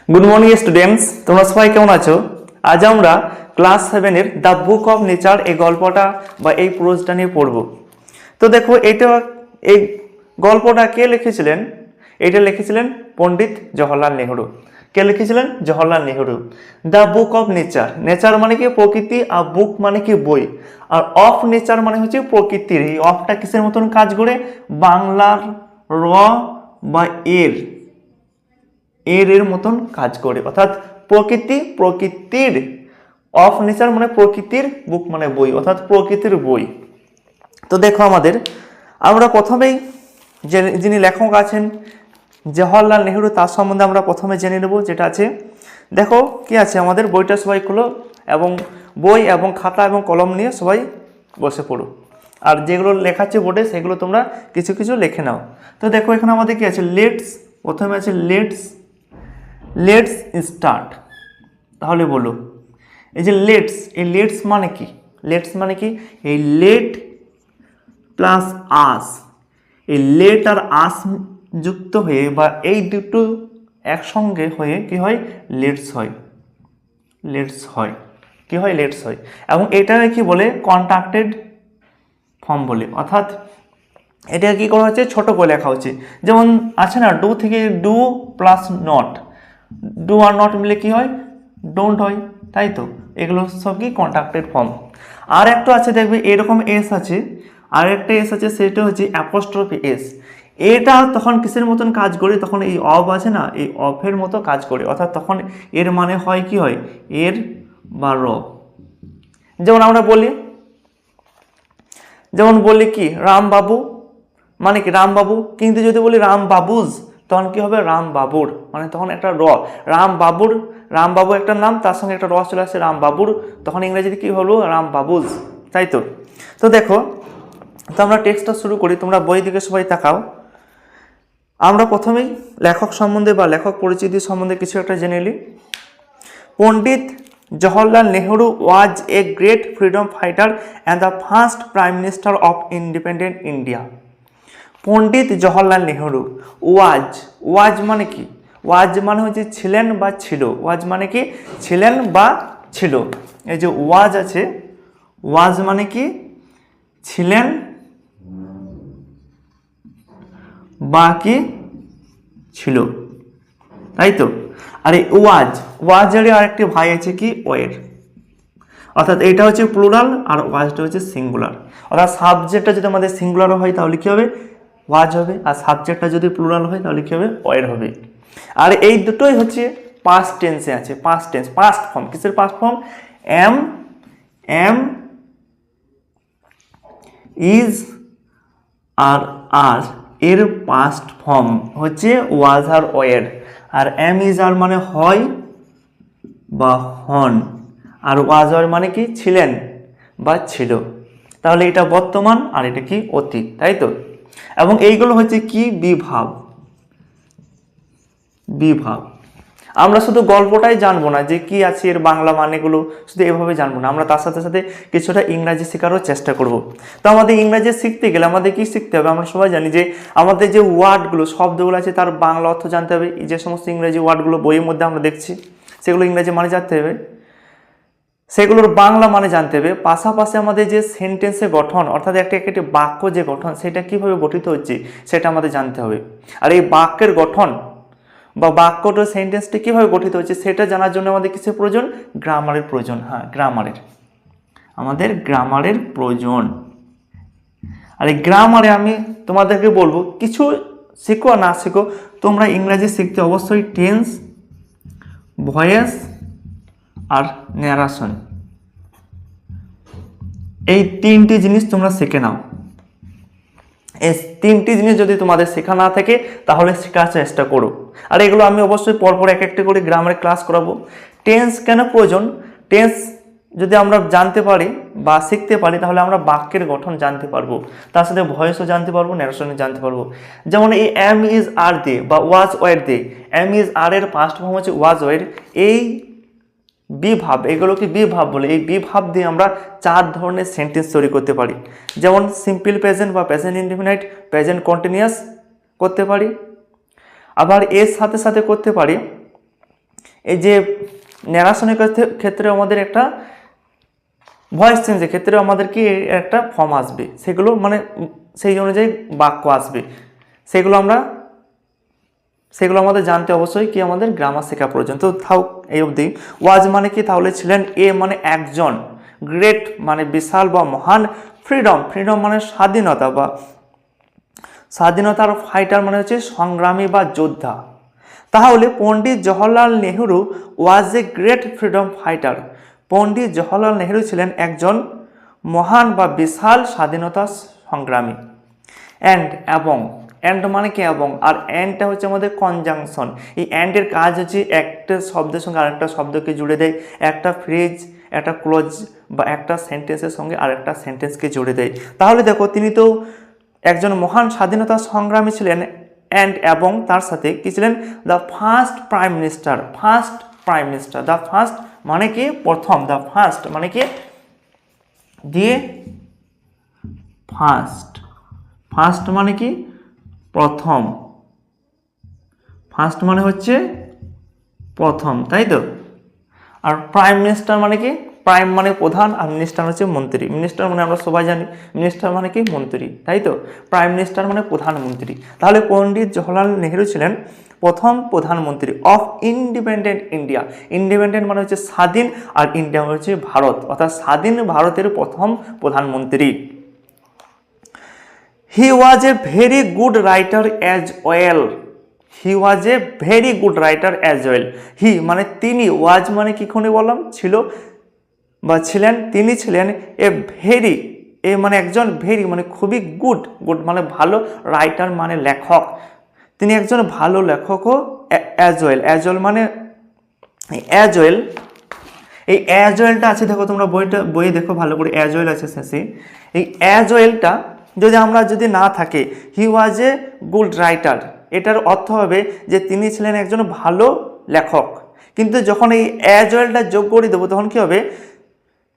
Good morning students, তোমরা সবাই কেমন আছো? আজ আমরা ক্লাস 7 এর দ্য বুক অফ নেচার এই গল্পটা বা এই প্রোজটা নিয়ে পড়ব। তো দেখো, এই গল্পটা কে লিখেছিলেন? এটা লিখেছিলেন পণ্ডিত জওহরলাল নেহরু। কে লিখেছিলেন? Jawaharlal Nehru. The book of nature, nature মানে কি প্রকৃতি, আর বুক মানে কি বই, আর অফ নেচার মানে হচ্ছে প্রকৃতির। এই অফটা কিসের মতন কাজ করে? বাংলার র বা এর মতন কাজ করে, অর্থাৎ প্রকৃতির। অফ নেচার মানে প্রকৃতির, বুক মানে বই, অর্থাৎ প্রকৃতির বই। তো দেখো, আমরা প্রথমেই যিনি লেখক আছেন জওহরলাল নেহরু, তার সম্বন্ধে আমরা প্রথমে জেনে নেব। যেটা আছে, দেখো কি আছে আমাদের বইটা, সবাই খুলো এবং বই এবং খাতা এবং কলম নিয়ে সবাই বসে পড়ো। আর যেগুলো লেখা আছে বোর্ডে সেগুলো তোমরা কিছু কিছু লিখে নাও। তো দেখো, এখানে আমাদের কি আছে? প্রথমে আছে লেটস স্টার্ট। তাহলে বলো, এই যে এই লেটস মানে কি? লেটস মানে কি? এই লেট প্লাস আস, এই লেট আর আস যুক্ত হয়ে বা এই দুটো একসঙ্গে হয়ে কি হয়? লেটস হয়। এবং এটাকে কি বলে? কন্ট্রাক্টেড ফর্ম বলে। অর্থাৎ এটা কি করা হচ্ছে? ছোট করে লেখা হচ্ছে। যেমন আছে না, ডু থেকে do plus not, do are not মিলে কি হয়? ডোন্ট হয়, তাই তো? এগুলো সব কি? Contracted form. আর একটা আছে, দেখবে এরকম এস আছে, আর একটা এস আছে, সেটা হচ্ছে অ্যাপোস্ট্রফি এস। এটা তখন কিসের মতন কাজ করে? তখন এই অফ আছে না, এই অফের মতো কাজ করে। অর্থাৎ তখন এর মানে হয় কি হয়? এর বা র। যেমন আমরা বলি কি? রামবাবু মানে কি? রামবাবু। কিন্তু যদি বলি রাম বাবুজ, তখন কি হবে? রাম বাবুর, মানে তখন একটা র। রামবাবু একটা নাম, তার সঙ্গে একটা র চলে আসছে, রাম বাবুর, তখন ইংরেজিতে কি হলো? রাম বাবুজ, তাই তো? তো দেখো, তো আমরা টেক্সটটা শুরু করি। তোমরা বই দিকে সবাই তাকাও। আমরা প্রথমেই লেখক সম্বন্ধে বা লেখক পরিচিতি সম্বন্ধে কিছু একটা জেনে নিই। পণ্ডিত Jawaharlal Nehru was a great freedom fighter and the first Prime Minister of independent India. Pandit Jawaharlal Nehru ওয়াজ মানে কি? ওয়াজ মানে হচ্ছে ছিলেন বা ছিল। ওয়াজ মানে কি? ছিলেন বা ছিল। এই যে ওয়াজ আছে, ওয়াজ মানে কি? ছিলেন বা কি ছিল, তাই তো? আর এই ওয়াজের আরেকটি ভাই আছে কি? ওয়ের। অর্থাৎ এটা হচ্ছে প্লুরাল আর ওয়াজটা হচ্ছে সিঙ্গুলার। অর্থাৎ সাবজেক্টটা যদি আমাদের সিঙ্গুলার হয় তাহলে কি হবে? ওয়াজ হবে। আর সাবজেক্টটা যদি প্লুরাল হয় তাহলে কি হবে? ওয়ের হবে। আর এই দুটোই হচ্ছে পাস্ট টেন্সে আছে। Past form. কিসের past form? M is are এর পাস্ট ফর্ম হচ্ছে ওয়াজ আর ওয়ের। আর এম ইজ আর মানে হয় বা হন, আর ওয়াজ আর মানে কি? ছিলেন বা ছিল। তাহলে এটা বর্তমান আর এটা কি? অতীত, তাই তো? এবং এইগুলো হচ্ছে কি? বিভাব। আমরা শুধু গল্পটাই জানবো না যে কি আছে এর বাংলা মানেগুলো, শুধু এভাবে জানবো না, আমরা তার সাথে সাথে কিছুটা ইংরাজি শেখারও চেষ্টা করব। তো আমাদের ইংরাজি শিখতে গেলে আমাদের কি শিখতে হবে? আমরা সবাই জানি যে আমাদের যে ওয়ার্ডগুলো, শব্দগুলো আছে, তার বাংলা অর্থ জানতে হবে। যে সমস্ত ইংরেজি ওয়ার্ডগুলো বইয়ের মধ্যে আমরা দেখছি, সেগুলো ইংরেজি মানে জানতে হবে, সেগুলোর বাংলা মানে জানতে হবে। পাশাপাশি আমাদের যে সেন্টেন্সের গঠন, অর্থাৎ একটি বাক্য যে গঠন, সেটা কিভাবে গঠিত হচ্ছে সেটা আমাদের জানতে হবে। আর এই বাক্যের গঠন বা বাক্যটা, সেন্টেন্সটি কীভাবে গঠিত হচ্ছে সেটা জানার জন্য আমাদের কিসের প্রয়োজন? গ্রামারের প্রয়োজন। আমাদের গ্রামারের প্রয়োজন। আর এই গ্রামারে আমি তোমাদেরকে বলবো, কিছু শিখো আর না শিখো, তোমরা ইংরাজি শিখতে অবশ্যই টেন্স, ভয়েস আর ন্যারেশন, এই তিনটি জিনিস তোমরা শিখে নাও। এই তিনটি জিনিস যদি তোমাদের শেখা না থাকে তাহলে শেখার চেষ্টা করো। আর এগুলো আমি অবশ্যই পরপর এক একটা করে গ্রামারের ক্লাস করাবো। টেন্স কেন প্রয়োজন? টেন্স যদি আমরা জানতে পারি বা শিখতে পারি তাহলে আমরা বাক্যের গঠন জানতে পারবো, তার সাথে ভয়েসও জানতে পারবো, ন্যারেশনও জানতে পারবো। যেমন এই এম ইজ আর দে বা was were they, am is are এর পাস্ট ফর্ম হচ্ছে ওয়াজ ওয়ার। এই বিভাব, এগুলোকে বিভাব বলে। এই বিভাব দিয়ে আমরা 4 ধরনের সেন্টেন্স তৈরি করতে পারি। যেমন সিম্পল প্রেজেন্ট বা প্রেজেন্ট ইনডিফিনাইট, প্রেজেন্ট কন্টিনিউয়াস করতে পারি। আবার এর সাথে সাথে করতে পারি এই যে ন্যারেশনের ক্ষেত্রে আমাদের একটা ভয়েস চেঞ্জের ক্ষেত্রে আমাদের কি একটা ফর্ম আসবে, সেগুলো মানে সেই অনুযায়ী বাক্য আসবে, সেগুলো আমাদের জানতে অবশ্যই কি আমাদের গ্রামার শেখা প্রয়োজন। তো তাও এই অবধি ওয়াজ মানে কি, তাহলে ছিলেন, এ মানে একজন, গ্রেট মানে বিশাল বা মহান, ফ্রিডম মানে স্বাধীনতা বা স্বাধীনতার, ফাইটার মানে হচ্ছে সংগ্রামী বা যোদ্ধা। তাহলে পণ্ডিত জওহরলাল নেহরু ওয়াজ a great freedom fighter. Pandit Jawaharlal Nehru ছিলেন একজন মহান বা বিশাল স্বাধীনতা সংগ্রামী। এবং মানে কি এবং, আর অ্যান্ডটা হচ্ছে আমাদের কনজাংশন। এই অ্যান্ডের কাজ হচ্ছে একটা শব্দের সঙ্গে আরেকটা শব্দকে জুড়ে দেয়, একটা ফ্রেজ, একটা ক্লোজ বা একটা সেন্টেন্সের সঙ্গে আরেকটা সেন্টেন্সকে জুড়ে দেয়। তাহলে দেখো তিনি তো একজন মহান স্বাধীনতা সংগ্রামী ছিলেন, এবং তার সাথে কি ছিলেন, the first prime minister. The first মানে কি প্রথম, দ্য ফার্স্ট মানে কি দিয়ে ফার্স্ট মানে কি প্রথম, ফার্স্ট মানে হচ্ছে প্রথম, তাই তো। আর প্রাইম মিনিস্টার মানে কি, প্রাইম মানে প্রধান, আর মিনিস্টার হচ্ছে মন্ত্রী। মিনিস্টার মানে আমরা সবাই জানি মিনিস্টার মানে কি মন্ত্রী, তাই তো। প্রাইম মিনিস্টার মানে প্রধানমন্ত্রী। তাহলে পণ্ডিত জওহরলাল নেহরু ছিলেন প্রথম প্রধানমন্ত্রী অফ ইন্ডিপেন্ডেন্ট ইন্ডিয়া। ইন্ডিপেন্ডেন্ট মানে হচ্ছে স্বাধীন, আর ইন্ডিয়া হচ্ছে ভারত, অর্থাৎ স্বাধীন ভারতের প্রথম প্রধানমন্ত্রী। He was a very good writer as well. He was a very good writer as well. He মানে তিনি, ওয়াজ মানে কি ক্ষণে বললাম ছিল বা ছিলেন, তিনি ছিলেন এ মানে একজন ভেরি মানে খুবই গুড মানে ভালো, রাইটার মানে লেখক, তিনি একজন ভালো লেখকও। অ্যাজ ওয়েল মানে অ্যাজ ওয়েল, এই অ্যাজ ওয়েলটা আছে, দেখো তোমরা বইয়ে দেখো ভালো করে, অ্যাজ ওয়েল আছে শেষে। এই অ্যাজ ওয়েলটা যদি না থাকে, হি ওয়াজ এ গুড রাইটার, এটার অর্থ হবে যে তিনি ছিলেন একজন ভালো লেখক। কিন্তু যখন এই অ্যাজ ওয়েলটা যোগ করে দেবো তখন কি হবে,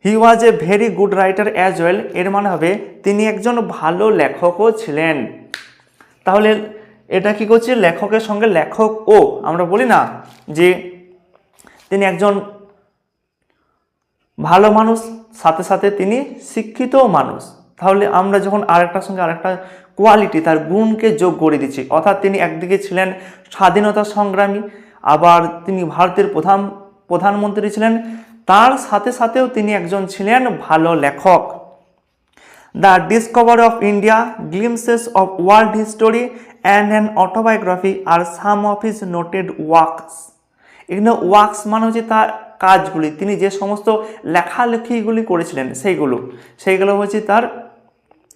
he was a very good writer as well, এর মানে হবে তিনি একজন ভালো লেখকও ছিলেন। তাহলে এটা কি করছে, লেখকের সঙ্গে লেখক ও, আমরা বলি না যে তিনি একজন ভালো মানুষ, সাথে সাথে তিনি শিক্ষিত মানুষ। তাহলে আমরা যখন আরেকটার সঙ্গে আরেকটা কোয়ালিটি, তার গুণকে যোগ করে দিচ্ছি, অর্থাৎ তিনি একদিকে ছিলেন স্বাধীনতা সংগ্রামী, আবার তিনি ভারতের প্রধানমন্ত্রী ছিলেন, তার সাথে সাথেও তিনি একজন ছিলেন ভালো লেখক। The discovery of India, glimpses of world history and an autobiography আর some of his noted works. এখানে ওয়ার্কস মানে হচ্ছে তার কাজগুলি, তিনি যে সমস্ত লেখালেখিগুলি করেছিলেন সেইগুলো হচ্ছে তার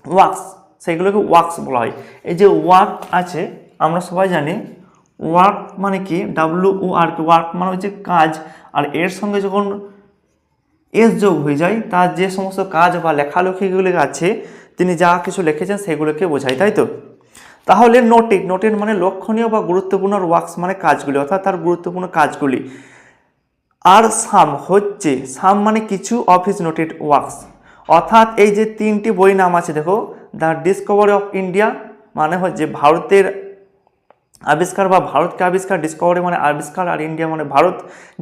ওয়ার্কস, সেইগুলোকে ওয়ার্কস বলা হয়। এই যে ওয়ার্ক আছে, আমরা সবাই জানি ওয়ার্ক মানে কি, WORK, ওয়ার্ক মানে হচ্ছে কাজ, আর এর সঙ্গে যখন এস যোগ হয়ে যায়, তার যে সমস্ত কাজ বা লেখালেখিগুলি আছে, তিনি যা কিছু লিখেছেন সেগুলোকে বোঝায়, তাই তো। তাহলে নোটেড মানে লক্ষণীয় বা গুরুত্বপূর্ণ, ওয়ার্কস মানে কাজগুলি, অর্থাৎ তার গুরুত্বপূর্ণ কাজগুলি। আর সাম মানে কিছু অফ হিজ নোটেড ওয়ার্কস, অর্থাৎ এই যে তিনটি বই নাম আছে দেখো, দ্য ডিসকভারি অফ ইন্ডিয়া মানে হচ্ছে ভারতের আবিষ্কার বা ভারতকে আবিষ্কার, ডিসকভারি মানে আবিষ্কার, আর ইন্ডিয়া মানে Bharat.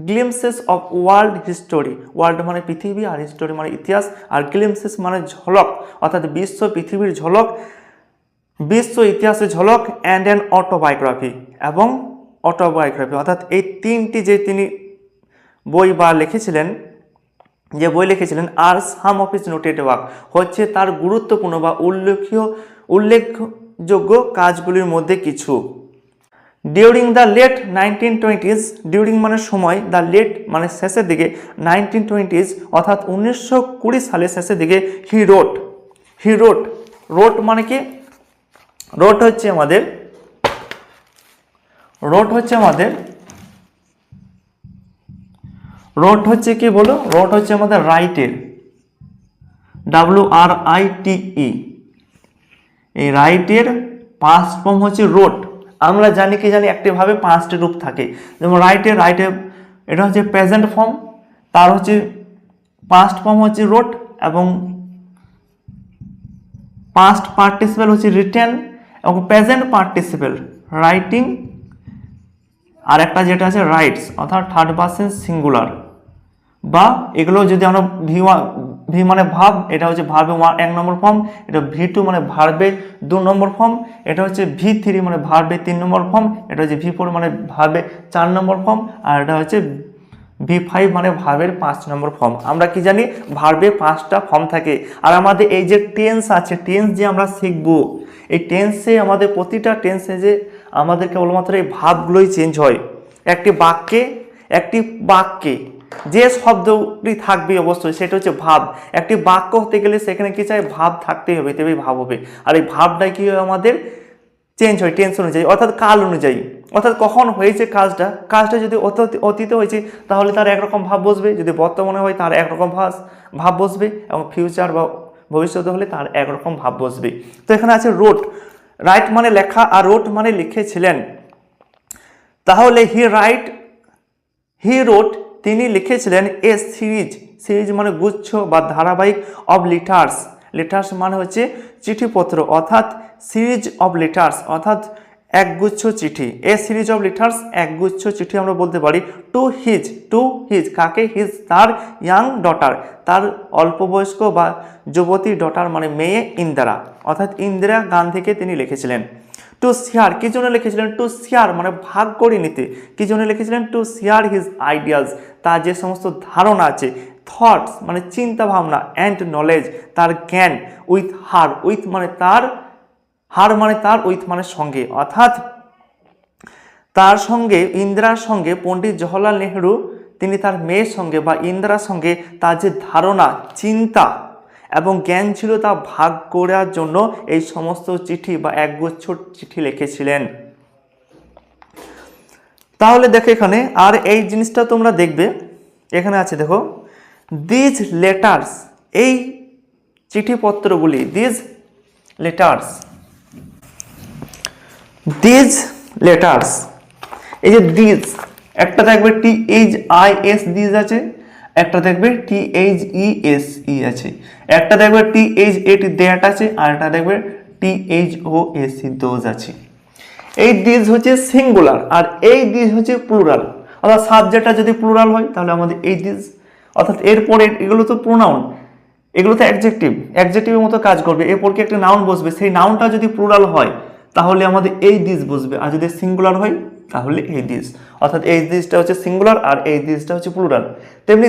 Glimpses of world history, world মানে পৃথিবী, আর হিস্টোরি মানে ইতিহাস, আর গ্লিমসেস মানে ঝলক, অর্থাৎ বিশ্ব পৃথিবীর ঝলক, বিশ্ব ইতিহাসের ঝলক, অ্যান্ড অ্যান অটোবায়োগ্রাফি এবং অটোবায়োগ্রাফি, অর্থাৎ এই তিনটি যে তিনি বই লিখেছিলেন, আর some of his noted work হচ্ছে তার গুরুত্বপূর্ণ বা উল্লেখযোগ্য কাজগুলির মধ্যে কিছু। During the late 1920s, during মানে সময়, দ্য লেট মানে শেষের দিকে, 1920s অর্থাৎ 1920 সালের শেষের দিকে, রোট মানে কি, রোট হচ্ছে আমাদের কি বলো, রোট হচ্ছে আমাদের রাইটের, WRITE, এই রাইটের পাস্ট ফর্ম হচ্ছে রোট। আমরা জানি একটিভাবে পাঁচটি রূপ থাকে, যেমন রাইটে এটা হচ্ছে প্রেজেন্ট ফর্ম, তার হচ্ছে পাস্ট ফর্ম হচ্ছে রোট, এবং পাস্ট পার্টিসিপেল হচ্ছে রিটেন, এবং প্রেজেন্ট পার্টিসিপেল রাইটিং, আর একটা যেটা আছে রাইটস, অর্থাৎ থার্ড পারসন সিঙ্গুলার, বা এগুলো যদি আমরা ভি মানে ভাব, এটা হচ্ছে ভার্বে 1 নম্বর ফর্ম, এটা V2 মানে ভার্বে 2 নম্বর ফর্ম, এটা হচ্ছে V3 মানে ভার্বে 3 নম্বর ফর্ম, এটা হচ্ছে V4 মানে ভার্বে 4 নম্বর ফর্ম, আর এটা হচ্ছে V5 মানে ভার্বের 5 নম্বর ফর্ম। আমরা কি জানি ভার্বে 5টা ফর্ম থাকে। আর আমাদের এই যে টেন্স আছে, টেন্স যে আমরা শিখব, এই টেন্সে আমাদের প্রতিটা টেন্সে যে আমাদের কেবলমাত্র এই ভাবগুলোই চেঞ্জ হয়। একটি বাক্যে যে শব্দটি থাকবে অবশ্যই সেটা হচ্ছে ভাব। একটি বাক্য হতে গেলে সেখানে কি চাই, ভাব থাকতেই হবে, তবেই ভাব হবে। আর এই ভাবটাই কি হয় আমাদের চেঞ্জ হয় টেন্স অনুযায়ী, অর্থাৎ কাল অনুযায়ী, অর্থাৎ কখন হয়েছে কাজটা যদি অতীতে হয়েছে তাহলে তার একরকম ভাব বসবে, যদি বর্তমানে হয় তার একরকম ভাব বসবে, এবং ফিউচার বা ভবিষ্যতে হলে তার একরকম ভাব বসবে। তো এখানে আছে রোট, রাইট মানে লেখা, আর রোট মানে লিখেছিলেন। তাহলে হি রোট তিনি লিখেছিলেন এ সিরিজ মানে গুচ্ছ বা ধারাবাহিক অব লেটার্স মানে হচ্ছে চিঠিপত্র, অর্থাৎ সিরিজ অব লেটার্স অর্থাৎ একগুচ্ছ চিঠি। এ সিরিজ অব লেটার্স একগুচ্ছ চিঠি আমরা বলতে পারি। টু হিজ কাকে, হিজ তার ইয়াং ডটার তার অল্পবয়স্ক বা যুবতী ডটার মানে মেয়ে ইন্দিরা, অর্থাৎ ইন্দিরা গান্ধীকে তিনি লিখেছিলেন। টু শেয়ার কি জন্য লিখেছিলেন, টু শেয়ার মানে ভাগ করে নিতে, কি জন্য লিখেছিলেন, টু শেয়ার হিজ আইডিয়াস তার যে সমস্ত ধারণা আছে, থটস মানে চিন্তা ভাবনা, অ্যান্ড নলেজ তার জ্ঞান, উইথ মানে তার উইথ মানে সঙ্গে, অর্থাৎ তার সঙ্গে ইন্দিরার সঙ্গে পণ্ডিত জওহরলাল নেহরু তিনি তার মেয়ের সঙ্গে বা ইন্দিরার সঙ্গে তার যে ধারণা, চিন্তা এবং জ্ঞান ছিল তা ভাগ করার জন্য এই সমস্ত চিঠি বা একগুচ্ছ চিঠি লিখেছিলেন। তাহলে দেখো এখানে আর এই জিনিসটা তোমরা দেখবে, এখানে আছে দেখো দিজ লেটার্স, এই চিঠিপত্রগুলি, দিজ লেটার্স এই যে দিজ, একটা দেখবে THIS দিজ আছে, একটা দেখবে THESE আছে, একটা দেখবে THAT দ্যাট আছে, আর একটা দেখবে THOSE দোজ আছে। এই দিজ হচ্ছে সিঙ্গুলার আর এই দিজ হচ্ছে প্লুরাল, অর্থাৎ সাবজেক্টটা যদি প্লুরাল হয় তাহলে আমাদের এই দিজ, অর্থাৎ এরপরে এগুলো তো প্রোনাউন, এগুলো তো অ্যাডজেক্টিভের মতো কাজ করবে, এরপর কি একটা নাউন বসবে, সেই নাউনটা যদি প্লুরাল হয় তাহলে আমাদের এই দিস বসবে, আর যদি সিঙ্গুলার হয় তাহলে এই দিস, অর্থাৎ এই দিসটা হচ্ছে সিঙ্গুলার আর এই দিসটা হচ্ছে প্লুরাল। তেমনি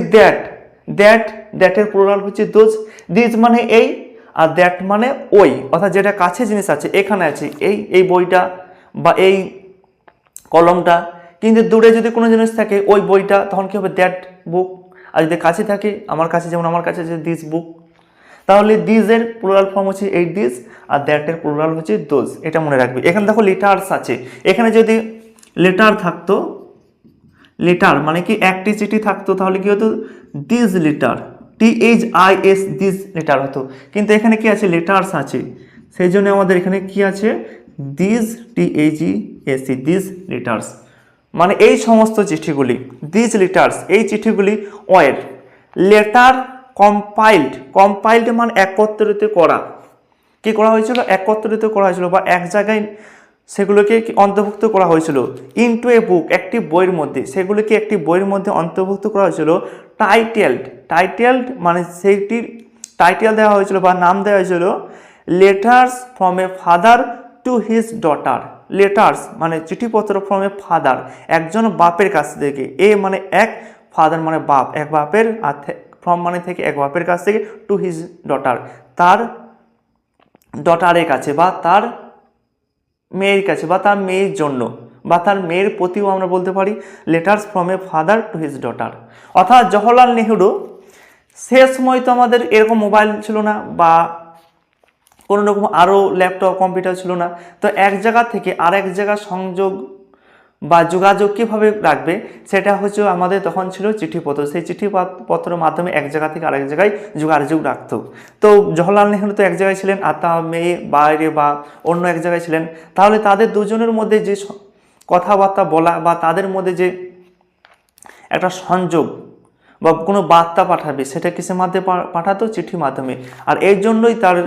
দ্যাটের প্লুরাল হচ্ছে দোজ, দিস মানে এই, আর দ্যাট মানে ওই, অর্থাৎ যেটা কাছে জিনিস আছে, এখানে আছে এই বইটা বা এই কলমটা, কিন্তু দূরে যদি কোনো জিনিস থাকে ওই বইটা, তখন কি হবে, দ্যাট বুক। আর যদি কাছে থাকে, আমার কাছে যেমন আমার কাছে আছে দিস বুক, তাহলে দিজের প্লুরাল ফর্ম হচ্ছে এই দিস, আর দ্যাটের প্লুরাল হচ্ছে দোজ, এটা মনে রাখবে। এখানে দেখো লেটার্স আছে, এখানে যদি লেটার থাকতো, লেটার মানে কি একটি চিঠি থাকতো, তাহলে কি হতো, this letter, THIS this letter হতো, কিন্তু এখানে কি আছে, লেটার্স আছে, সেই জন্য আমাদের এখানে কি আছে, দিস THES দিস লেটার্স, মানে এই সমস্ত চিঠিগুলি, দিস লেটার্স এই চিঠিগুলি ওয়ার লেটার কম্পাইল্ড মানে একত্রিত করা, কি করা হয়েছিল, একত্রিত করা হয়েছিল বা এক জায়গায় সেগুলোকে অন্তর্ভুক্ত করা হয়েছিল, ইনটু এ বুক একটি বইয়ের মধ্যে, সেগুলিকে একটি বইয়ের মধ্যে অন্তর্ভুক্ত করা হয়েছিল। টাইটেলড মানে সেইটির টাইটেল দেওয়া হয়েছিল বা নাম দেওয়া হয়েছিল letters from a father to his daughter, letters মানে চিঠিপত্র ফ্রম এ ফাদার একজন বাপের কাছ থেকে, এ মানে এক, ফাদার মানে বাপ, এক বাপের, আর ফ্রম মানে থেকে এক বাপের কাছ থেকে, টু হিজ ডটার তার ডটারের কাছে বা তার মেয়ের কাছে বা তার মেয়ের জন্য বা তার মেয়ের প্রতিও আমরা বলতে পারি letters from a father to his daughter. অর্থাৎ জওহরলাল নেহরু, সে সময় তো আমাদের এরকম মোবাইল ছিল না বা কোনো রকম আরও ল্যাপটপ কম্পিউটার ছিল না, তো এক জায়গা থেকে আরেক জায়গা সংযোগ বা যোগাযোগ কীভাবে রাখবে, সেটা হচ্ছে আমাদের তখন ছিল চিঠিপত্র, সেই চিঠিপত্রের মাধ্যমে এক জায়গা থেকে আরেক জায়গায় যোগাযোগ রাখতো। তো জওহরলাল নেহরু তো এক জায়গায় ছিলেন আর তার মেয়ে বাইরে বা অন্য এক জায়গায় ছিলেন, তাহলে তাদের দুজনের মধ্যে যে কথাবার্তা বলা বা তাদের মধ্যে যে একটা সংযোগ বা কোনো বার্তা পাঠাবে, সেটা কিসের মাধ্যমে পাঠাতো, চিঠির মাধ্যমে। আর এই জন্যই তার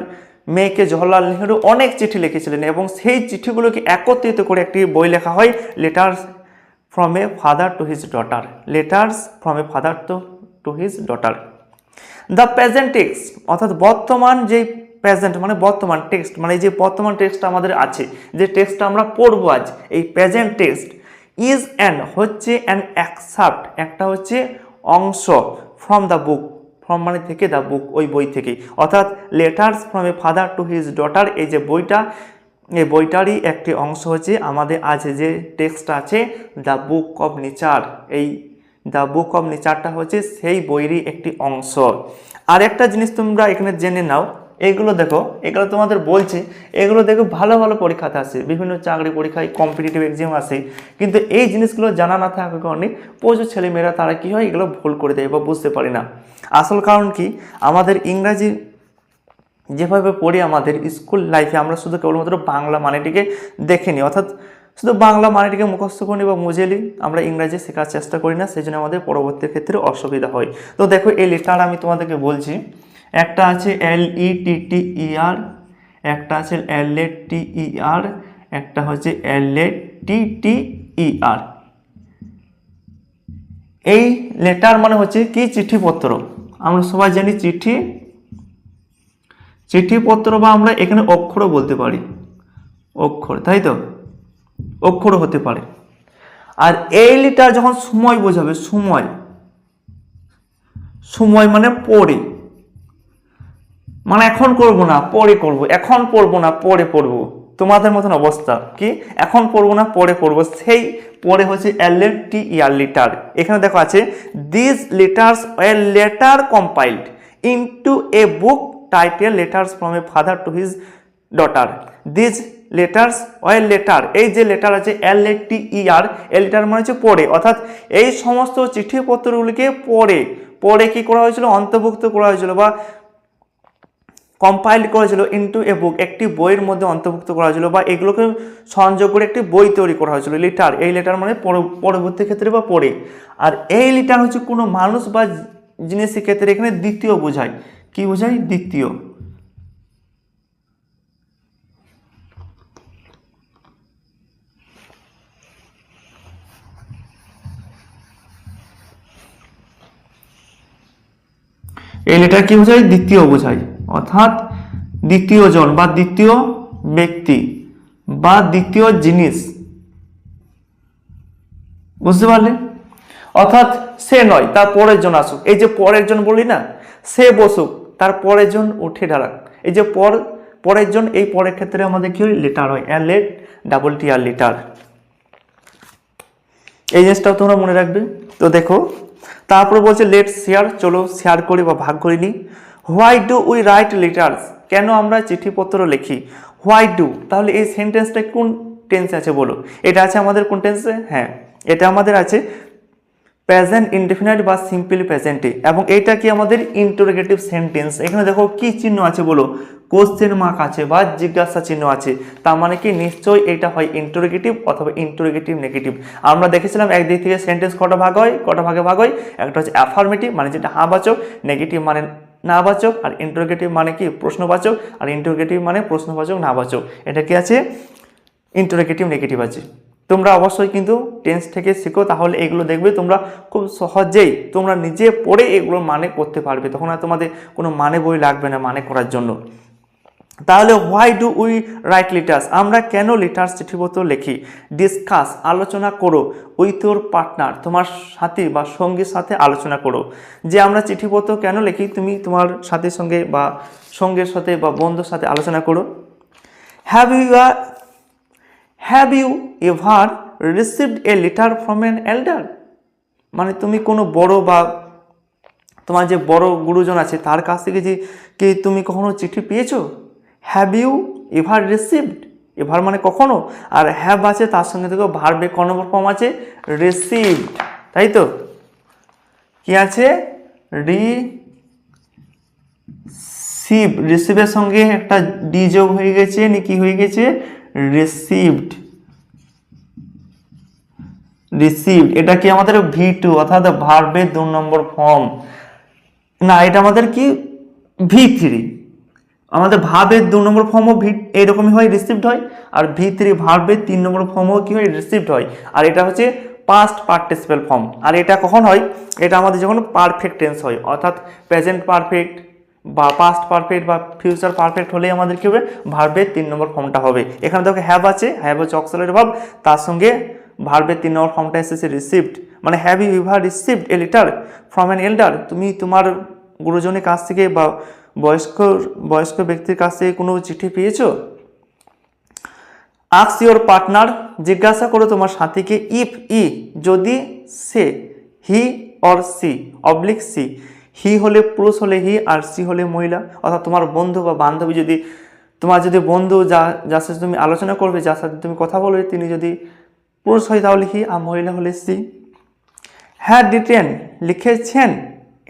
মেয়েকে জওহরলাল নেহরু অনেক চিঠি লিখেছিলেন এবং সেই চিঠিগুলোকে একত্রিত করে একটি বই লেখা হয়, letters from a father to his daughter, letters from a father to his daughter. The present text অর্থাৎ বর্তমান যে প্রেজেন্ট মানে বর্তমান টেক্সট মানে যে বর্তমান টেক্সটটা আমাদের আছে, যে টেক্সটটা আমরা পড়বো আজ, এই প্রেজেন্ট টেক্সট ইজ অ্যান্ড হচ্ছে অ্যান অ্যাকসাপ্ট একটা হচ্ছে অংশ ফ্রম দ্য বুক, ফ্রম মানে থেকে, দ্য বুক ওই বই থেকে, অর্থাৎ letters from a father to his daughter এই যে বইটা, এই বইটারই একটি অংশ হচ্ছে আমাদের আছে যে টেক্সট আছে দ্য বুক অফ নেচার, এই দ্য বুক অফ নেচারটা হচ্ছে সেই বইয়েরই একটি অংশ। আর একটা জিনিস তোমরা এখানে জেনে নাও, এগুলো দেখো, এগুলো তোমাদের বলছে, এগুলো দেখো ভালো ভালো পরীক্ষাতে আসে, বিভিন্ন চাকরি পরীক্ষায় কম্পিটিটিভ এক্সাম আসে, কিন্তু এই জিনিসগুলো জানা না থাকার কারণে প্রচুর ছেলেমেয়েরা তারা কী হয় এগুলো ভুল করে দেয় বা বুঝতে পারে না। আসল কারণ কি, আমাদের ইংরাজি যেভাবে পড়ি আমাদের স্কুল লাইফে আমরা শুধু কেবলমাত্র বাংলা মানেটিকে দেখে নিই, অর্থাৎ শুধু বাংলা মানেটিকে মুখস্থ করে নিই বা বুঝে নিই, আমরা ইংরাজি শেখার চেষ্টা করি না, সেই জন্য আমাদের পরবর্তী ক্ষেত্রে অসুবিধা হয়। তো দেখো এই লেটার আমি তোমাদেরকে বলছি, একটা আছে LETTER, একটা আছে LATER, একটা হচ্ছে LATTER। এই লেটার মানে হচ্ছে কি চিঠিপত্র, আমরা সবাই জানি চিঠিপত্র বা আমরা এখানে অক্ষরও বলতে পারি, অক্ষর, তাই তো, অক্ষরও হতে পারে। আর এই লেটার যখন সময় বোঝাবে, সময় মানে পরে, মানে এখন করব না পরে করব, এখন পড়বো না পরে পড়বো, তোমাদের মতন অবস্থা কি, এখন পড়বো না পরে পড়বো, সেই পরে হচ্ছে LATER লেটার। এখানে দেখো আছে this letters were letter compiled into a book title letters from a father to his daughter. This letters were letter, এই যে লেটার আছে LATER, এই লেটার মানে হচ্ছে পড়ে, অর্থাৎ এই সমস্ত চিঠিপত্রগুলিকে পড়ে কি করা হয়েছিল, অন্তর্ভুক্ত করা হয়েছিল বা কম্পাইল করেছিল ইনটু এ বুক, একটি বইয়ের মধ্যে অন্তর্ভুক্ত করা হয়েছিল বা এগুলোকে সংযোগ করে একটি বই তৈরি করা হয়েছিল। লেটার, এই লেটার মানে পরবর্তী ক্ষেত্রে বা পড়ে। আর এই লেটার হচ্ছে কোনো মানুষ বা জিনিসের ক্ষেত্রে এখানে দ্বিতীয় বোঝায়, কি বোঝায়, দ্বিতীয়। এই লেটার কি বোঝায়, দ্বিতীয় বোঝায়, অর্থাৎ দ্বিতীয় জন বা দ্বিতীয় ব্যক্তি বা দ্বিতীয় জিনিস, বুঝতে পারলে? অর্থাৎ সে নয়, তার পরের জন আসুক, এই যে পরের জন বলি না, সে বসুক, তার পরের জন উঠে দাঁড়াক, এই যে পরের জন, এই পরের ক্ষেত্রে আমাদের কি হয়, লেটার হয়, LATER লেটার। এই জিনিসটাও তোমরা মনে রাখবে। তো দেখো তারপরে বলছে লেট শেয়ার, চলো শেয়ার করি বা ভাগ করে নিই। Why do we write letters, কেন আমরা চিঠিপত্র লিখি। হোয়াই ডু, তাহলে এই সেন্টেন্সটা কোন টেন্সে আছে বলো, এটা আছে আমাদের কোন টেন্সে, হ্যাঁ এটা আমাদের আছে প্রেজেন্ট ইনডেফিনাইট বা সিম্পল প্রেজেন্টে, এবং এইটা কি আমাদের ইন্টারোগেটিভ সেন্টেন্স। এখানে দেখো কি চিহ্ন আছে বলো, কোশ্চেন মার্ক আছে বা জিজ্ঞাসা চিহ্ন আছে, তার মানে কি নিশ্চয়ই এটা হয় ইন্টারোগেটিভ অথবা ইন্টারোগেটিভ নেগেটিভ। আমরা দেখেছিলাম একদিক থেকে সেন্টেন্স কটা ভাগে ভাগ হয়, একটা হচ্ছে অ্যাফার্মেটিভ মানে যেটা হাবাচক, নেগেটিভ মানে নাবাচক, আর ইন্টারোগেটিভ মানে কি প্রশ্নবাচক, আর ইন্টারোগেটিভ মানে প্রশ্নবাচক নাবাচক। এটা কি আছে, ইন্টারোগেটিভ নেগেটিভ আছে। তোমরা অবশ্যই কিন্তু টেন্স থেকে শিখো, তাহলে এগুলো দেখবে তোমরা খুব সহজেই তোমরা নিজে পড়ে এগুলো মানে করতে পারবে, তখন আর তোমাদের কোনো মানে বই লাগবে না মানে করার জন্য। তাহলে why do we write letters, আমরা কেন লেটার্স চিঠিপত্র লিখি। ডিসকাস, আলোচনা করো, উইথ ইউর পার্টনার, তোমার সাথী বা সঙ্গীর সাথে আলোচনা করো, যে আমরা চিঠিপত্র কেন লিখি, তুমি তোমার সাথীর সঙ্গে বা সঙ্গের সাথে বা বন্ধুর সাথে আলোচনা করো। Have you ever received a letter from an elder, মানে তুমি কোনো বড় বা তোমার যে বড় গুরুজন আছে তার কাছ থেকে যে কি তুমি কখনো চিঠি পেয়েছো। Have you ever received, ever মানে কখনো, আর হ্যাভ আছে তার সঙ্গে দেখো ভার্বে ক নম্বর ফর্ম আছে, রিসিভড, তাই তো, কি আছে, রিসিভের সঙ্গে একটা ডি যোগ হয়ে গেছে, নি কি হয়ে গেছে, রিসিভড। এটা কি আমাদের V2 অর্থাৎ ভার্বের 2 নম্বর ফর্ম, না এটা আমাদের কি V3, আমাদের ভার্বের 2 নম্বর ফর্মও এরকমই হয়, রিসিভড হয়, আর V3 ভার্বের 3 নম্বর ফর্মও কি হয়, রিসিভড হয়। আর এটা হচ্ছে পাস্ট পার্টিসিপেল ফর্ম। আর এটা কখন হয়? এটা আমাদের যখন পারফেক্ট টেন্স হয়, অর্থাৎ প্রেজেন্ট পারফেক্ট বা পাস্ট পারফেক্ট বা ফিউচার পারফেক্ট হলেই আমাদের কি হবে? ভার্বের 3 নম্বর ফর্মটা হবে। এখানে দেখো হ্যাভ আছে, হ্যাভ হচ্ছে অক্সিলারি ভার্ব, তার সঙ্গে ভার্বের 3 নম্বর ফর্মটা এসেছে রিসিভড, মানে have you ever received a letter from an elder? তুমি তোমার গুরুজনের কাছ থেকে বা বয়স্ক ব্যক্তির কাছ থেকে কোনো চিঠি পেয়েছো? আস্ক ইওর পার্টনার, জিজ্ঞাসা করো তোমার সাথীকে, ইফ যদি, সে, he or she oblique she, he হলে পুরুষ হলে হি আর সি হলে মহিলা, অর্থাৎ তোমার বন্ধু বা বান্ধবী যদি, তোমার যদি বন্ধু যার সাথে তুমি আলোচনা করবে, যার সাথে তুমি কথা বলবে, তিনি যদি পুরুষ হয় তাহলে হি আর মহিলা হলে সি। হ্যাড রিটেন লিখেছেন,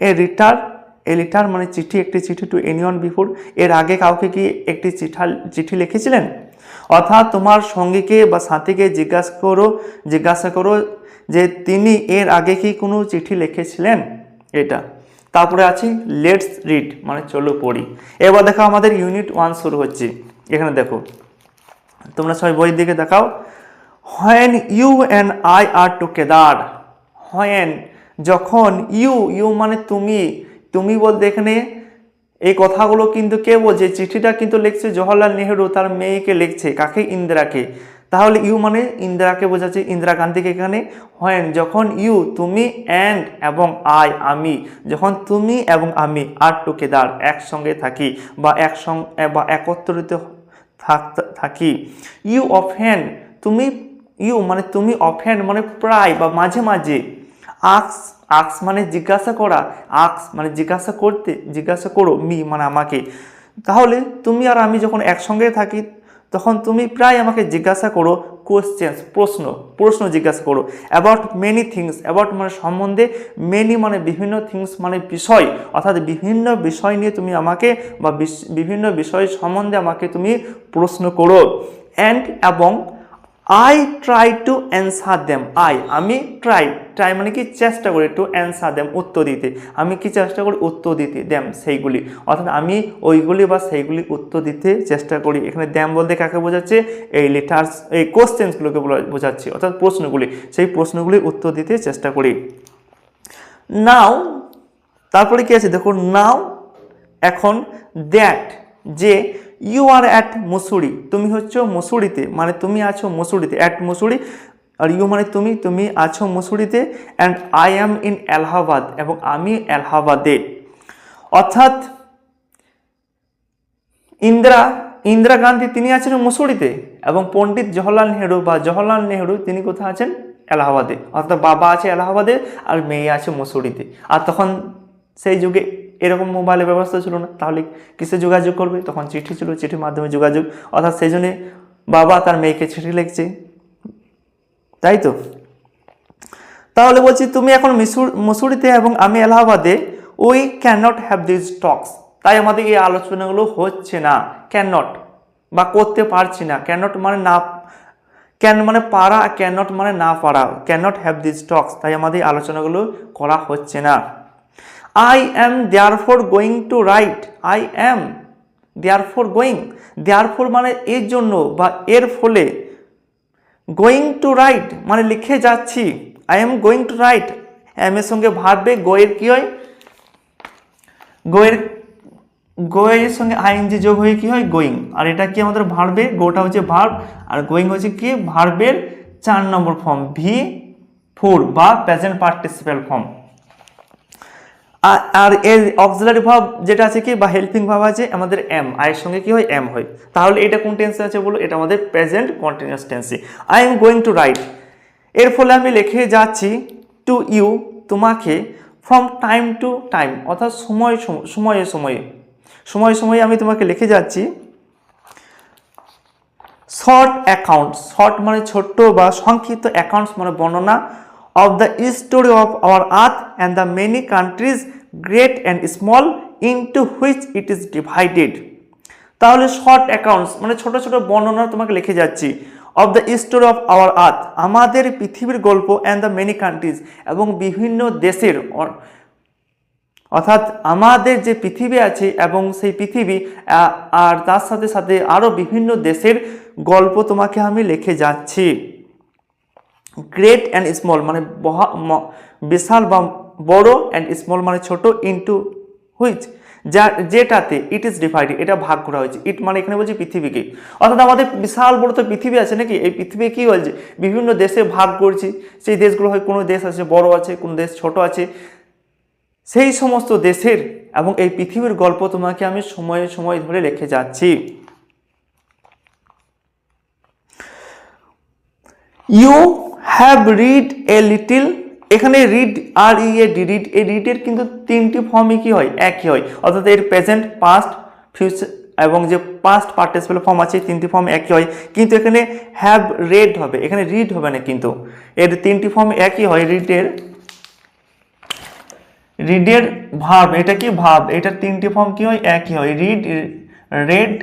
এ লেটার মানে চিঠি, একটি চিঠি টু এনিওয়ান বিফোর, এর আগে কাউকে কি একটি চিঠি লিখেছিলেন? অর্থাৎ তোমার সঙ্গীকে বা সাথীকে জিজ্ঞাসা করো যে তিনি এর আগে কি কোনো চিঠি লিখেছিলেন, এটা। তারপরে আছে লেটস রিড, মানে চলো পড়ি। এবার দেখো আমাদের ইউনিট 1 শুরু হচ্ছে। এখানে দেখো, তোমরা সবাই বইয়ের দিকে দেখাও। When you and I are together, when যখন, ইউ মানে তুমি বলতে এখানে এই কথাগুলো কিন্তু কে বলছে? চিঠিটা কিন্তু লিখছে জওহরলাল নেহেরু তার মেয়েকে লিখছে, কাকে? ইন্দিরাকে। তাহলে ইউ মানে ইন্দিরাকে বোঝাচ্ছে, ইন্দিরা গান্ধীকে। এখানে হোয়েন যখন ইউ তুমি, অ্যান্ড এবং আই আমি, যখন তুমি এবং আমি আর টুগেদার একসঙ্গে থাকি বা একত্রিত থাকি। ইউ অফেন তুমি অফেন মানে প্রায় বা মাঝে মাঝে। আক্স মানে জিজ্ঞাসা করা, মানে জিজ্ঞাসা করো, মানে আমাকে। তাহলে তুমি আর আমি যখন একসঙ্গে থাকি তখন তুমি প্রায় আমাকে জিজ্ঞাসা করো কোশ্চেন্স, প্রশ্ন জিজ্ঞাসা করো। অ্যাবাউট মেনি থিংস, অ্যাবাউট মানে সম্বন্ধে, মেনি মানে বিভিন্ন, থিংস মানে বিষয়, অর্থাৎ বিভিন্ন বিষয় নিয়ে তুমি আমাকে বা বিভিন্ন বিষয় সম্বন্ধে আমাকে তুমি প্রশ্ন করো। অ্যান্ড এবং I try to answer them, আমি ট্রাই মানে কি চেষ্টা করি, টু অ্যান্সার দেম উত্তর দিতে, আমি কি চেষ্টা করি উত্তর দিতে, দেম সেইগুলি, অর্থাৎ আমি ওইগুলি বা সেইগুলি উত্তর দিতে চেষ্টা করি। এখানে দেম বলতে কাকে বোঝাচ্ছে? এই লেটার্স, এই কোশ্চেন্সগুলোকে বোঝাচ্ছে, অর্থাৎ প্রশ্নগুলি, সেই প্রশ্নগুলি উত্তর দিতে চেষ্টা করি। নাও, তারপরে কি আছে দেখো, নাও এখন, দ্যাট যে, ইউ আর অ্যাট মুসুরি, তুমি হচ্ছে মুসুরিতে, মানে তুমি আছো মুসুরিতে, অ্যাট মুসুরি, আর ইউ মানে তুমি আছো মুসুরিতে, and I am in Allahabad, এবং আমি এলাহাবাদে। অর্থাৎ ইন্দিরা গান্ধী তিনি আছেন মুসুরিতে, এবং পণ্ডিত জওহরলাল নেহেরু তিনি কোথায় আছেন? এলাহাবাদে। অর্থাৎ বাবা আছে এলাহাবাদে আর মেয়ে আছে মুসুরিতে। আর তখন সেই যুগে এরকম মোবাইলের ব্যবস্থা ছিল না, তাহলে কিসে যোগাযোগ করবে? তখন চিঠি ছিল, চিঠির মাধ্যমে যোগাযোগ, অর্থাৎ সেই জন্যে বাবা তার মেয়েকে চিঠি লিখছে, তাই তো। তাহলে বলছি তুমি এখন মুসুরিতে এবং আমি এলাহাবাদে, we can not have this talks, তাই আমাদের এই আলোচনাগুলো হচ্ছে না। ক্যান নট বা করতে পারছি না, ক্যান নট মানে না, ক্যান মানে পারা, ক্যান নট মানে না পারা, can not have this talks, তাই আমাদের আলোচনাগুলো করা হচ্ছে না। I am therefore going to write, I am therefore going, therefore মানে এর জন্য বা এর ফলে, going to write মানে লিখে যাচ্ছি, I am going to write, am এর সঙ্গে ভার্বে go এর কি হয়? go এর সঙ্গে ing যোগ হয়ে কি হয়? গোয়িং। আর এটা কি আমাদের ভার্বে, গোটা হচ্ছে ভার্ব আর গোয়িং হচ্ছে কি ভার্বের 4 নম্বর ফর্ম, V4 বা প্রেজেন্ট পার্টিসিপেল ফর্ম। আর এর অক্সিলারি ভার্ব যেটা আছে কি বা হেল্পিং ভার্ব আছে আমাদের এম, এর সঙ্গে কি হয়? এম হয়। তাহলে এটা কোন টেন্সে আছে বলো? এটা আমাদের প্রেজেন্ট কন্টিনিউয়াস টেন্সে। I am going to write, এর ফলে আমি লিখে যাচ্ছি, টু ইউ তোমাকে, ফ্রম টাইম টু টাইম অর্থাৎ সময়ে আমি তোমাকে লিখে যাচ্ছি। শর্ট অ্যাকাউন্ট, শর্ট মানে ছোট্ট বা সংক্ষিপ্ত, অ্যাকাউন্টস মানে বর্ণনা, of the history of our earth and the many countries great and small into which it is divided। তাহলে শর্ট অ্যাকাউন্টস মানে ছোট ছোট বর্ণনা তোমাকে লিখে যাচ্ছি, of the history of our earth আমাদের পৃথিবীর গল্প, and the many countries এবং বিভিন্ন দেশের, অর্থাৎ আমাদের যে পৃথিবী আছে এবং সেই পৃথিবী আর তার সাথে সাথে আরো বিভিন্ন দেশের গল্প তোমাকে আমি লিখে যাচ্ছি। গ্রেট অ্যান্ড স্মল মানে বিশাল বা বড়, অ্যান্ড স্মল মানে ছোট, ইনটু হুইচ যেটাতে ইট ইজ ডিভাইডেড এটা ভাগ করা হয়েছে। ইট মানে এখানে বলছি পৃথিবীকে, অর্থাৎ আমাদের বিশাল বড় তো পৃথিবী আছে নাকি, এই পৃথিবী কি হয়েছে বিভিন্ন দেশে ভাগ করছি, সেই দেশগুলো হয় কোনো দেশ আছে বড় আছে, কোনো দেশ ছোট আছে, সেই সমস্ত দেশের এবং এই পৃথিবীর গল্প তোমাকে আমি সময়ে সময় ধরে লিখে যাচ্ছি। You have read a little, এখানে রিড আর রিড, এই রিডের কিন্তু তিনটি ফর্মই কি হয় একই হয়, অর্থাৎ এর প্রেজেন্ট, পাস্ট, ফিউচার এবং যে পাস্ট পার্টিসিপাল ফর্ম আছে তিনটি ফর্ম একই হয়, কিন্তু এখানে হ্যাভ রেড হবে, এখানে রিড হবে না, কিন্তু এর তিনটি ফর্ম একই হয়। রিডের ভার্ব, এটা কি ভার্ব, এটার তিনটি ফর্ম কি হয় একই হয়, রিড, রেড,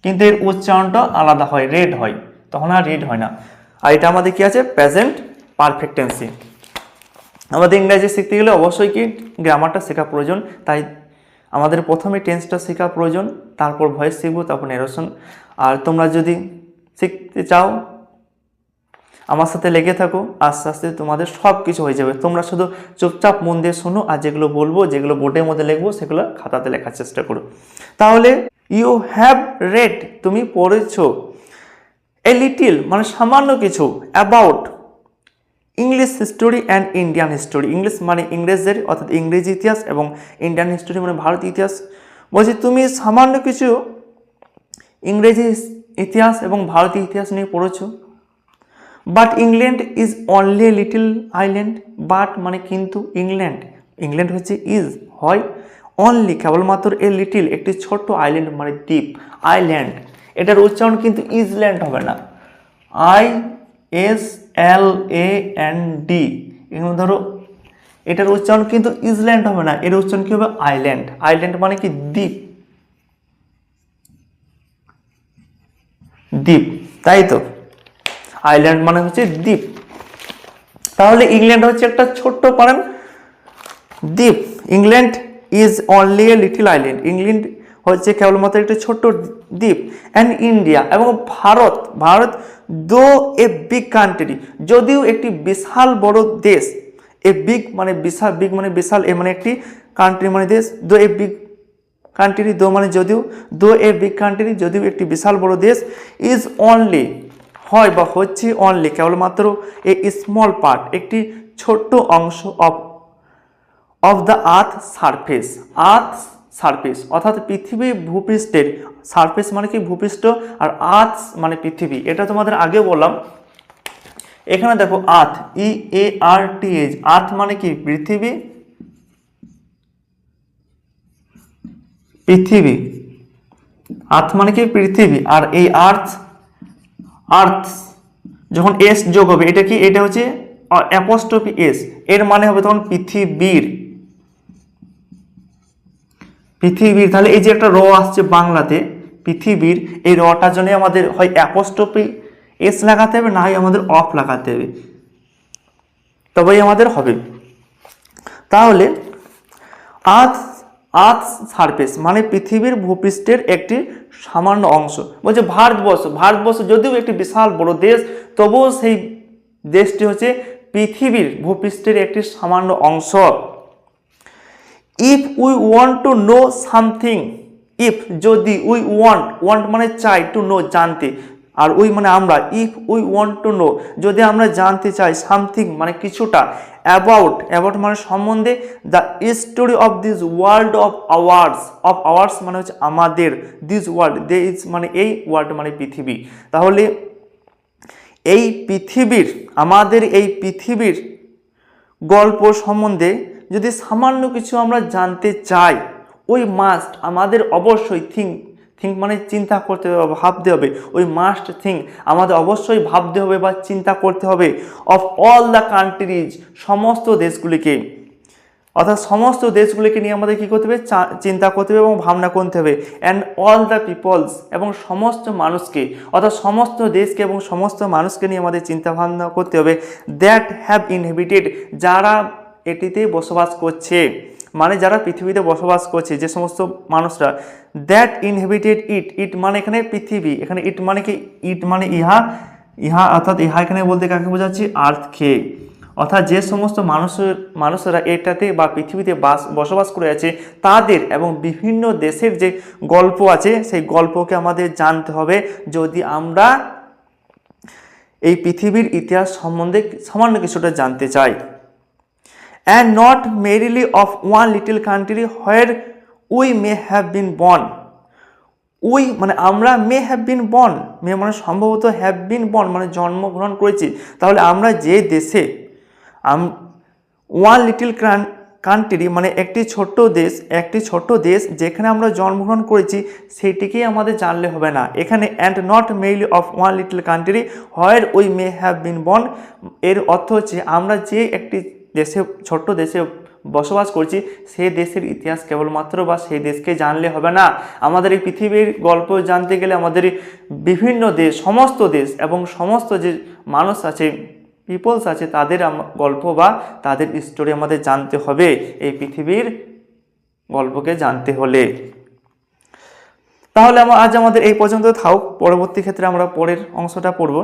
কিন্তু এর উচ্চারণটা আলাদা হয়, রেড হয়, তখন আর রিড হয় না। আর এটা আমাদের কি আছে প্রেজেন্ট পারফেক্ট টেন্সে। আমাদের ইংরেজি শিখতে গেলে অবশ্যই কি গ্রামারটা শেখা প্রয়োজন, তাই আমাদের প্রথমে টেন্সটা শেখা প্রয়োজন, তারপর ভয়েস শিখবো, তারপর ন্যারেশন। আর তোমরা যদি শিখতে চাও আমার সাথে লেগে থাকো, আস্তে আস্তে তোমাদের সব কিছু হয়ে যাবে। তোমরা শুধু চুপচাপ মন দিয়ে শোনো, আর যেগুলো বলবো, যেগুলো বোর্ডের মধ্যে লিখবো, সেগুলো খাতাতে লেখার চেষ্টা করো। তাহলে ইউ হ্যাভ রেড তুমি পড়েছো, এ লিটিল মানে সামান্য কিছু, about English history and Indian history, English মানে ইংরেজদের অর্থাৎ ইংরেজি ইতিহাস, এবং ইন্ডিয়ান হিস্টোরি মানে ভারতীয় ইতিহাস। বলছি তুমি সামান্য কিছু ইংরেজি ইতিহাস এবং ভারতীয় ইতিহাস নিয়ে পড়েছো। But England is only a little island, but মানে কিন্তু, ইংল্যান্ড হচ্ছে ইজ হয়, অনলি কেবলমাত্র এ লিটিল একটি ছোট্ট আইল্যান্ড মানে দ্বীপ, আইল্যান্ড, এটার উচ্চারণ কিন্তু ইজল্যান্ড হবে না, ISLAND, এখানে ধরো এটার উচ্চারণ কিন্তু ইজল্যান্ড হবে না, এর উচ্চারণ কি হবে আইল্যান্ড, আইল্যান্ড মানে কি দ্বীপ, দ্বীপ, তাই তো, আইল্যান্ড মানে হচ্ছে দ্বীপ। তাহলে ইংল্যান্ড হচ্ছে একটা ছোট্ট পারেন দ্বীপ, England is only a little island, England হচ্ছে কেবলমাত্র একটি ছোট্ট দ্বীপ। অ্যান্ড ইন্ডিয়া এবং ভারত দো এ বিগ কান্ট্রি, যদিও একটি বিশাল বড় দেশ, এ বিগ মানে বিশাল, এ মানে একটি কান্ট্রি মানে দেশ, দো এ বিগ কান্ট্রি, দো মানে যদিও, দো এ বিগ কান্ট্রি যদিও একটি বিশাল বড় দেশ, ইজ অনলি হয় বা হচ্ছে অনলি কেবলমাত্র এ স্মল পার্ট একটি ছোট্ট অংশ অফ দ্য আর্থ সারফেস, অর্থাৎ পৃথিবী ভূপৃষ্ঠের, সারফেস মানে কি ভূপৃষ্ঠ, আর আর্থ মানে পৃথিবী, এটা তোমাদের আগে বললাম। এখানে দেখো আর্থ, EARTH, আর্থ মানে কি পৃথিবী, আর্থ মানে কি পৃথিবী, আর এই আর্থ যখন এস যোগ হবে, এটা কি, এটা হচ্ছে অ্যাপোস্ট্রফি এস, এর মানে হবে তখন পৃথিবীর, তাহলে এই যে একটা র আসছে বাংলাতে পৃথিবীর, এই রটার জন্য আমাদের হয় অ্যাপোস্ট্রফি এস লাগাতে হবে, না হয় আমাদের অফ লাগাতে হবে, তবেই আমাদের হবে। তাহলে আর্থ সারফেস মানে পৃথিবীর ভূপৃষ্ঠের একটি সামান্য অংশ। বলছে ভারতবর্ষ যদিও একটি বিশাল বড় দেশ, তবুও সেই দেশটি হচ্ছে পৃথিবীর ভূপৃষ্ঠের একটি সামান্য অংশ। If we want to know something, if যদি, উই ওয়ান্ট মানে চাই, টু নো জানতে, আর উই মানে আমরা, if we want to know যদি আমরা জানতে চাই, সামথিং মানে কিছুটা, অ্যাবাউট মানে সম্বন্ধে, the story of this world of hours মানে হচ্ছে আমাদের, দিস ওয়ার্ল্ড, দিস মানে এই, ওয়ার্ল্ড মানে পৃথিবী, তাহলে এই পৃথিবীর, আমাদের এই পৃথিবীর গল্প সম্বন্ধে যদি সামান্য কিছু আমরা জানতে চাই, ওই মাস্ট আমাদের অবশ্যই থিঙ্ক মানে চিন্তা করতে হবে, ভাবতে হবে, ওই মাস্ট থিঙ্ক আমাদের অবশ্যই ভাবতে হবে বা চিন্তা করতে হবে, অফ অল দ্য কান্ট্রিজ সমস্ত দেশগুলিকে, অর্থাৎ সমস্ত দেশগুলিকে নিয়ে আমাদের কী করতে হবে, চিন্তা করতে হবে এবং ভাবনা করতে হবে, অ্যান্ড অল দ্য পিপলস এবং সমস্ত মানুষকে, অর্থাৎ সমস্ত দেশকে এবং সমস্ত মানুষকে নিয়ে আমাদের চিন্তা ভাবনা করতে হবে, দ্যাট হ্যাভ ইনহেবিটেড যারা এটিতে বসবাস করছে, মানে যারা পৃথিবীতে বসবাস করছে যে সমস্ত মানুষরা, দ্যাট ইনহেবিটেড ইট মানে এখানে পৃথিবী, এখানে ইট মানে কি, ইট মানে ইহা, ইহা অর্থাৎ ইহা এখানে বলতে কাকে বোঝাচ্ছি, আর্থকে। অর্থাৎ যে সমস্ত মানুষেরা এটাতে বা পৃথিবীতে বসবাস করে আছে তাদের এবং বিভিন্ন দেশের যে গল্প আছে সেই গল্পকে আমাদের জানতে হবে যদি আমরা এই পৃথিবীর ইতিহাস সম্বন্ধে সামান্য কিছুটা জানতে চাই। And not merely of one little country where we may have been born. We মানে আমরা, মে হ্যাভ বিন বর্ন, মে মানে সম্ভবত, হ্যাভ বিন বর্ন মানে জন্মগ্রহণ করেছি। তাহলে আমরা যে দেশে, ওয়ান লিটল কান্ট্রি মানে একটি ছোট্ট দেশ যেখানে আমরা জন্মগ্রহণ করেছি সেটিকেই আমাদের জানলে হবে না। এখানে and not মেইলি of one little country where we may have been born, এর অর্থ হচ্ছে আমরা যে একটি দেশে, ছোট্ট দেশে বসবাস করছি সেই দেশের ইতিহাস কেবলমাত্র বা সেই দেশকে জানলে হবে না। আমাদের এই পৃথিবীর গল্প জানতে গেলে আমাদের বিভিন্ন দেশ, সমস্ত দেশ এবং সমস্ত যে মানুষ আছে, পিপলস আছে, তাদের গল্প বা তাদের স্টোরি আমাদের জানতে হবে এই পৃথিবীর গল্পকে জানতে হলে। তাহলে আজ আমাদের এই পর্যন্ত থাক, পরবর্তী ক্ষেত্রে আমরা পরের অংশটা পড়ব।